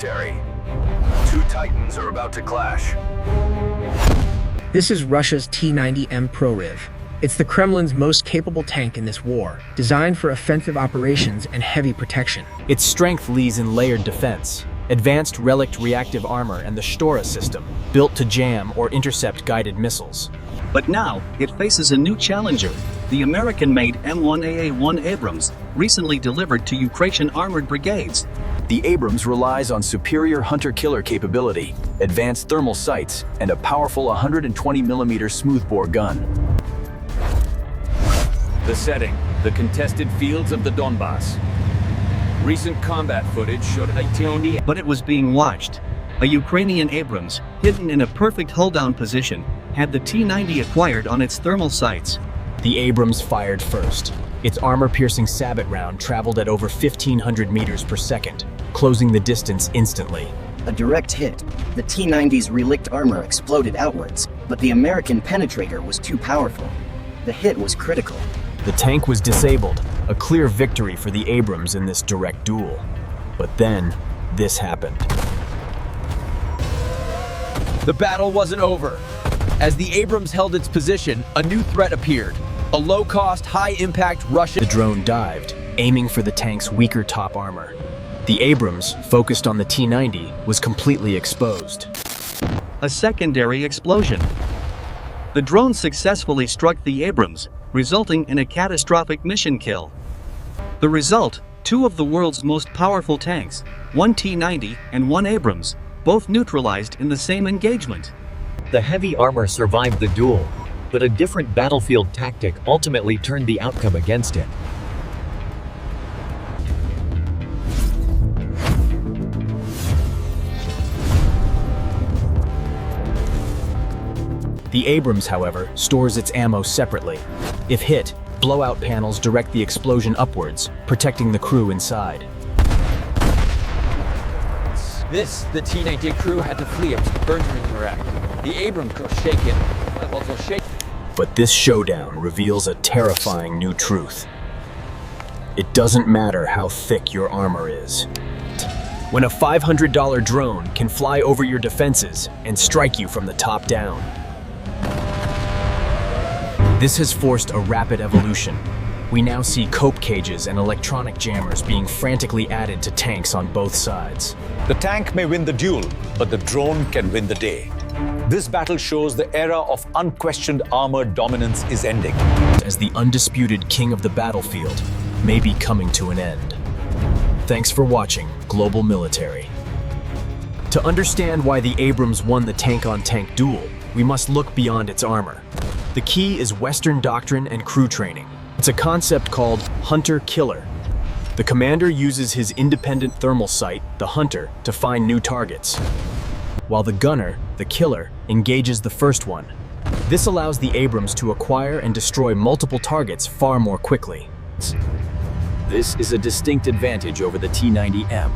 military. Two titans are about to clash. This is Russia's T-90M Proryv. It's the Kremlin's most capable tank in this war, designed for offensive operations and heavy protection. Its strength lies in layered defense, advanced relict reactive armor, and the Shtora system, built to jam or intercept guided missiles. But now, it faces a new challenger, the American-made M1 Abrams, recently delivered to Ukrainian armored brigades. The Abrams relies on superior hunter-killer capability, advanced thermal sights, and a powerful 120mm smoothbore gun. The setting, the contested fields of the Donbass. Recent combat footage showed a T-90. But it was being watched. A Ukrainian Abrams, hidden in a perfect hull-down position, had the T-90 acquired on its thermal sights. The Abrams fired first. Its armor-piercing sabot round traveled at over 1,500 meters per second, closing the distance instantly. A direct hit. The T-90's relict armor exploded outwards, but the American penetrator was too powerful. The hit was critical. The tank was disabled, a clear victory for the Abrams in this direct duel. But then, this happened. The battle wasn't over. As the Abrams held its position, a new threat appeared. A low-cost, high-impact Russian... The drone dived, aiming for the tank's weaker top armor. The Abrams, focused on the T-90, was completely exposed. A secondary explosion. The drone successfully struck the Abrams, resulting in a catastrophic mission kill. The result, two of the world's most powerful tanks, one T-90 and one Abrams, both neutralized in the same engagement. The heavy armor survived the duel, but a different battlefield tactic ultimately turned the outcome against it. The Abrams, however, stores its ammo separately. If hit, blowout panels direct the explosion upwards, protecting the crew inside. The T-90 crew had to flee its burning rack. The Abrams crew shaken, also shaken. But this showdown reveals a terrifying new truth. It doesn't matter how thick your armor is. When a $500 drone can fly over your defenses and strike you from the top down. This has forced a rapid evolution. We now see cope cages and electronic jammers being frantically added to tanks on both sides. The tank may win the duel, but the drone can win the day. This battle shows the era of unquestioned armored dominance is ending. As the undisputed king of the battlefield may be coming to an end. Thanks for watching Global Military. To understand why the Abrams won the tank-on-tank duel, we must look beyond its armor. The key is Western doctrine and crew training. It's a concept called hunter-killer. The commander uses his independent thermal sight, the hunter, to find new targets, while the gunner, the killer, engages the first one. This allows the Abrams to acquire and destroy multiple targets far more quickly. This is a distinct advantage over the T-90M.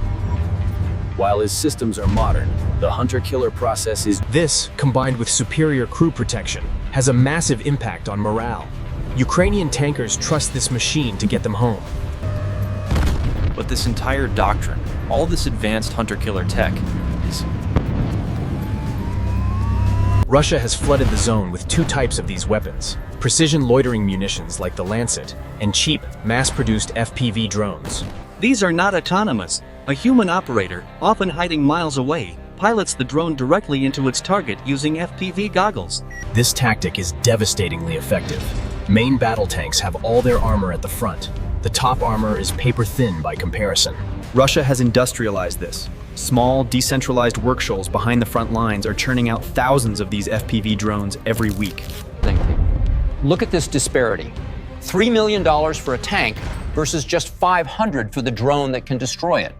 While his systems are modern, the hunter-killer process is... This, combined with superior crew protection, has a massive impact on morale. Ukrainian tankers trust this machine to get them home. But this entire doctrine, all this advanced hunter-killer tech, is... Russia has flooded the zone with two types of these weapons: precision loitering munitions like the Lancet, and cheap, mass-produced FPV drones. These are not autonomous. A human operator, often hiding miles away, pilots the drone directly into its target using FPV goggles. This tactic is devastatingly effective. Main battle tanks have all their armor at the front. The top armor is paper-thin by comparison. Russia has industrialized this. Small, decentralized work shoals behind the front lines are churning out thousands of these FPV drones every week. Look at this disparity. $3 million for a tank versus just $500 for the drone that can destroy it.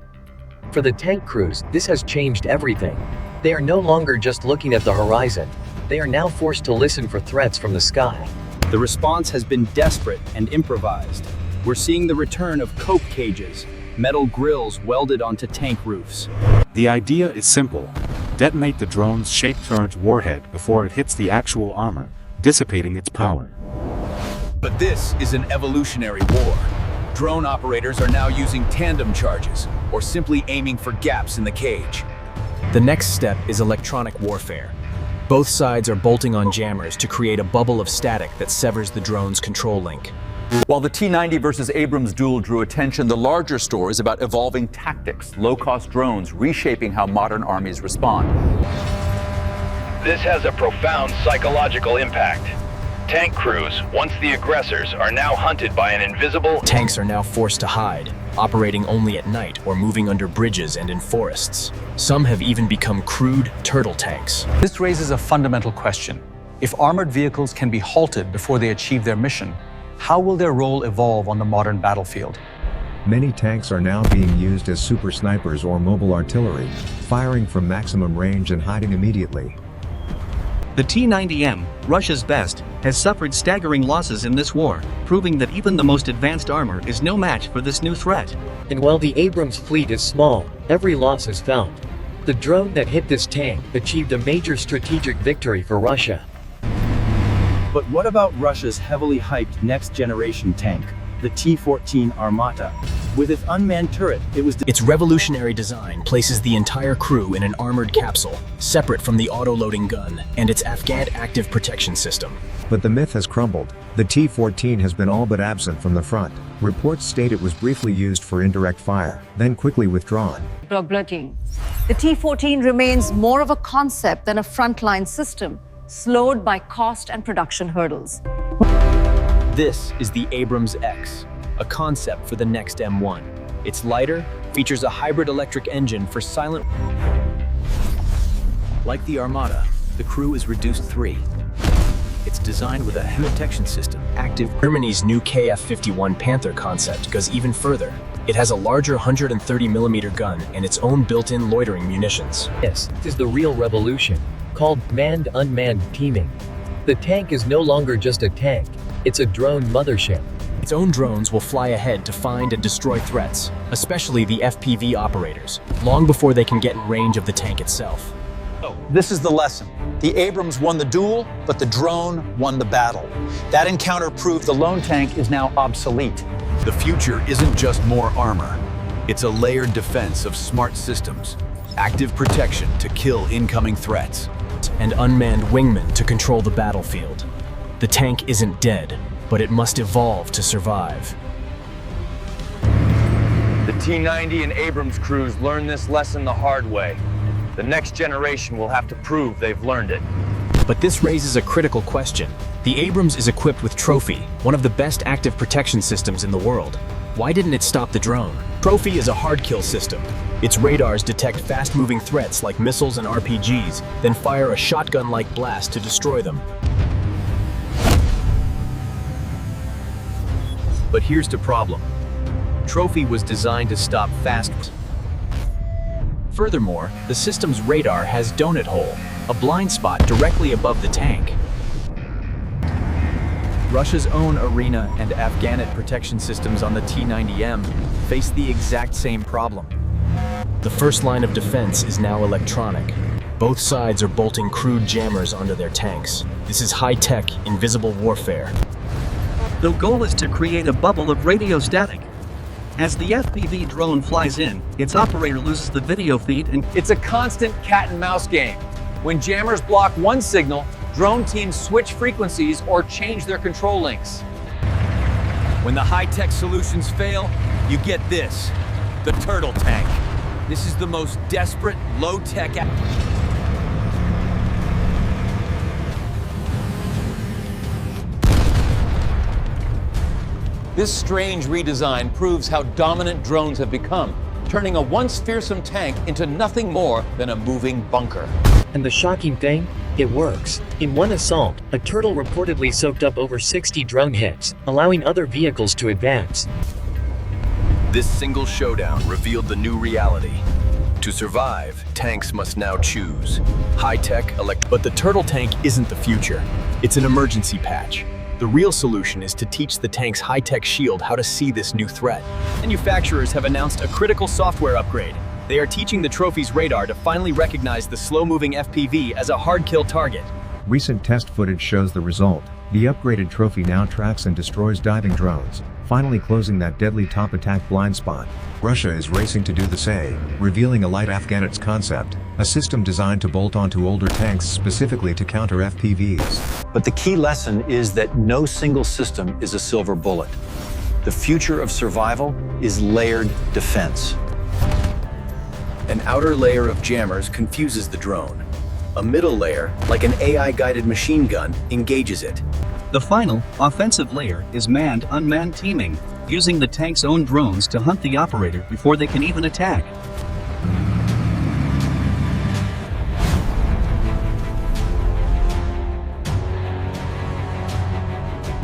For the tank crews, this has changed everything. They are no longer just looking at the horizon. They are now forced to listen for threats from the sky. The response has been desperate and improvised. We're seeing the return of cope cages, metal grills welded onto tank roofs. The idea is simple. Detonate the drone's shape-charged warhead before it hits the actual armor, dissipating its power. But this is an evolutionary war. Drone operators are now using tandem charges, or simply aiming for gaps in the cage. The next step is electronic warfare. Both sides are bolting on jammers to create a bubble of static that severs the drone's control link. While the T-90 versus Abrams duel drew attention, the larger story is about evolving tactics, low-cost drones reshaping how modern armies respond. This has a profound psychological impact. Tank crews, once the aggressors, are now hunted by an invisible... Tanks are now forced to hide, operating only at night or moving under bridges and in forests. Some have even become crude turtle tanks. This raises a fundamental question. If armored vehicles can be halted before they achieve their mission, how will their role evolve on the modern battlefield? Many tanks are now being used as super snipers or mobile artillery, firing from maximum range and hiding immediately. The T-90M, Russia's best, has suffered staggering losses in this war, proving that even the most advanced armor is no match for this new threat. And while the Abrams fleet is small, every loss is felt. The drone that hit this tank achieved a major strategic victory for Russia. But what about Russia's heavily hyped next-generation tank, the T-14 Armata? With its unmanned turret, Its revolutionary design places the entire crew in an armored capsule, separate from the auto-loading gun and its Afghan active protection system. But the myth has crumbled. The T-14 has been all but absent from the front. Reports state it was briefly used for indirect fire, then quickly withdrawn. The T-14 remains more of a concept than a frontline system, slowed by cost and production hurdles. This is the AbramsX, a concept for the next M1. It's lighter, features a hybrid electric engine for silent... Like the Armata, the crew is reduced 3. It's designed with a detection system, active... Germany's new KF51 Panther concept goes even further. It has a larger 130mm gun and its own built-in loitering munitions. This is the real revolution, called Manned-Unmanned Teaming. The tank is no longer just a tank, it's a drone mothership. Its own drones will fly ahead to find and destroy threats, especially the FPV operators, long before they can get in range of the tank itself. This is the lesson. The Abrams won the duel, but the drone won the battle. That encounter proved the lone tank is now obsolete. The future isn't just more armor. It's a layered defense of smart systems, active protection to kill incoming threats, and unmanned wingmen to control the battlefield. The tank isn't dead, but it must evolve to survive. The T-90 and Abrams crews learned this lesson the hard way. The next generation will have to prove they've learned it. But this raises a critical question. The Abrams is equipped with Trophy, one of the best active protection systems in the world. Why didn't it stop the drone? Trophy is a hard kill system. Its radars detect fast-moving threats like missiles and RPGs, then fire a shotgun-like blast to destroy them. But here's the problem. Trophy was designed to stop fast. Furthermore, the system's radar has donut hole, a blind spot directly above the tank. Russia's own Arena and Afghan protection systems on the T-90M face the exact same problem. The first line of defense is now electronic. Both sides are bolting crude jammers onto their tanks. This is high-tech, invisible warfare. The goal is to create a bubble of radio static. As the FPV drone flies in, its operator loses the video feed and... It's a constant cat and mouse game. When jammers block one signal, drone teams switch frequencies or change their control links. When the high-tech solutions fail, you get this, the turtle tank. This is the most desperate, low-tech... This strange redesign proves how dominant drones have become, turning a once fearsome tank into nothing more than a moving bunker. And the shocking thing? It works. In one assault, a turtle reportedly soaked up over 60 drone hits, allowing other vehicles to advance. This single showdown revealed the new reality. To survive, tanks must now choose high-tech, But the turtle tank isn't the future. It's an emergency patch. The real solution is to teach the tank's high-tech shield how to see this new threat. Manufacturers have announced a critical software upgrade. They are teaching the Trophy's radar to finally recognize the slow-moving FPV as a hard-kill target. Recent test footage shows the result. The upgraded Trophy now tracks and destroys diving drones, finally closing that deadly top attack blind spot. Russia is racing to do the same, revealing a light Afghanets concept, a system designed to bolt onto older tanks specifically to counter FPVs. But the key lesson is that no single system is a silver bullet. The future of survival is layered defense. An outer layer of jammers confuses the drone. A middle layer, like an AI-guided machine gun, engages it. The final, offensive layer is Manned-Unmanned Teaming, using the tank's own drones to hunt the operator before they can even attack.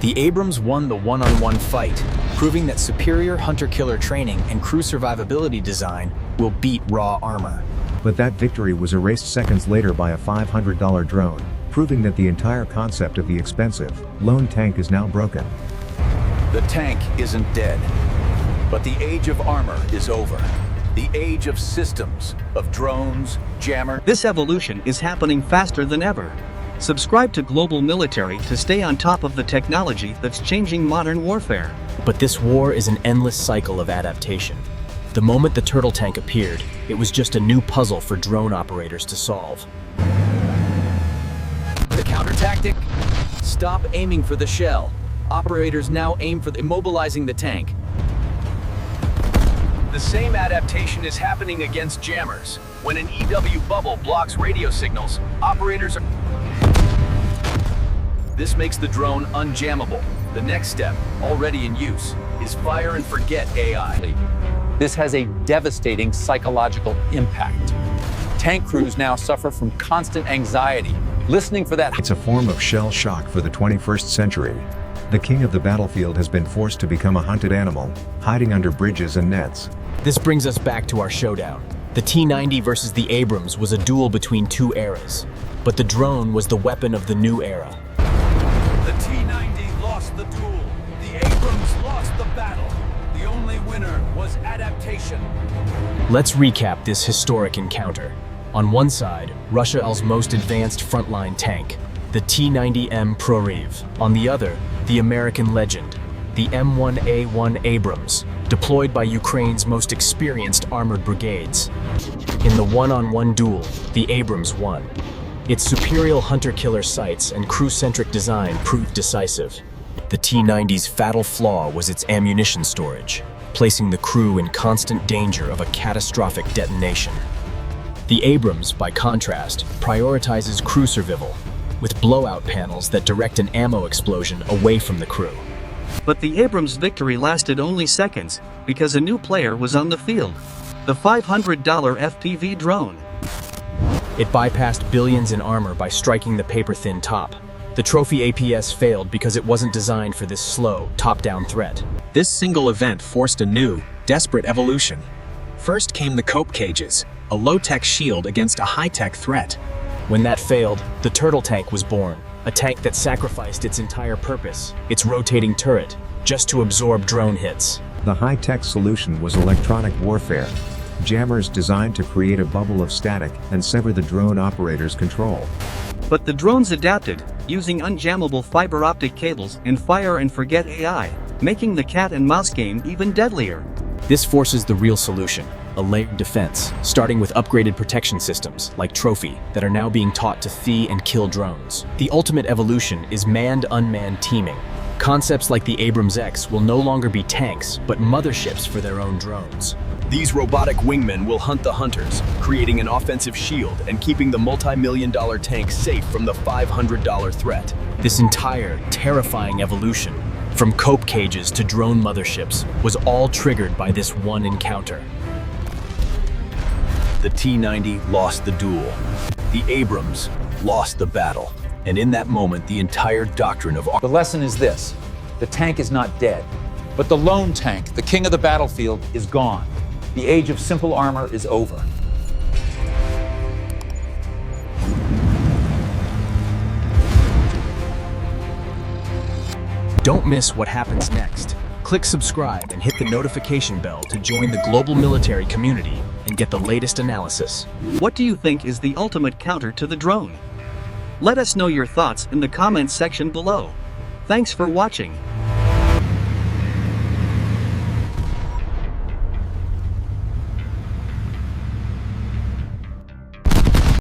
The Abrams won the one-on-one fight, proving that superior hunter-killer training and crew survivability design will beat raw armor. But that victory was erased seconds later by a $500 drone, proving that the entire concept of the expensive, lone tank is now broken. The tank isn't dead, but the age of armor is over. The age of systems, of drones, jammers. This evolution is happening faster than ever. Subscribe to Global Military to stay on top of the technology that's changing modern warfare. But this war is an endless cycle of adaptation. The moment the turtle tank appeared, it was just a new puzzle for drone operators to solve. The counter tactic? Stop aiming for the shell. Operators now aim for immobilizing the tank. The same adaptation is happening against jammers. When an EW bubble blocks radio signals, operators are... This makes the drone unjammable. The next step, already in use, is fire and forget AI. This has a devastating psychological impact. Tank crews now suffer from constant anxiety, listening for that. It's a form of shell shock for the 21st century. The king of the battlefield has been forced to become a hunted animal, hiding under bridges and nets. This brings us back to our showdown. The T-90 versus the Abrams was a duel between two eras, but the drone was the weapon of the new era. The T-90 lost the duel. The Abrams lost the battle. The only winner was Adaptation. Let's recap this historic encounter. On one side, Russia's most advanced frontline tank, the T-90M Proryv. On the other, the American legend, the M1 Abrams, deployed by Ukraine's most experienced armored brigades. In the one-on-one duel, the Abrams won. Its superior hunter-killer sights and crew-centric design proved decisive. The T-90's fatal flaw was its ammunition storage, placing the crew in constant danger of a catastrophic detonation. The Abrams, by contrast, prioritizes crew survival, with blowout panels that direct an ammo explosion away from the crew. But the Abrams' victory lasted only seconds, because a new player was on the field. The $500 FPV drone. It bypassed billions in armor by striking the paper-thin top. The Trophy APS failed because it wasn't designed for this slow, top-down threat. This single event forced a new, desperate evolution. First came the cope cages, a low-tech shield against a high-tech threat. When that failed, the turtle tank was born, a tank that sacrificed its entire purpose, its rotating turret, just to absorb drone hits. The high-tech solution was electronic warfare. Jammers designed to create a bubble of static and sever the drone operator's control. But the drones adapted, using unjammable fiber optic cables and fire and forget AI, making the cat and mouse game even deadlier. This forces the real solution, a layered defense, starting with upgraded protection systems, like Trophy, that are now being taught to fee and kill drones. The ultimate evolution is manned-unmanned teaming. Concepts like the AbramsX will no longer be tanks, but motherships for their own drones. These robotic wingmen will hunt the hunters, creating an offensive shield and keeping the multi-million-dollar tank safe from the $500 threat. This entire, terrifying evolution, from cope cages to drone motherships, was all triggered by this one encounter. The T-90 lost the duel. The Abrams lost the battle. And in that moment, the entire doctrine of... The lesson is this: the tank is not dead, but the lone tank, the king of the battlefield, is gone. The age of simple armor is over. Don't miss what happens next. Click subscribe and hit the notification bell to join the global military community and get the latest analysis. What do you think is the ultimate counter to the drone? Let us know your thoughts in the comments section below. Thanks for watching.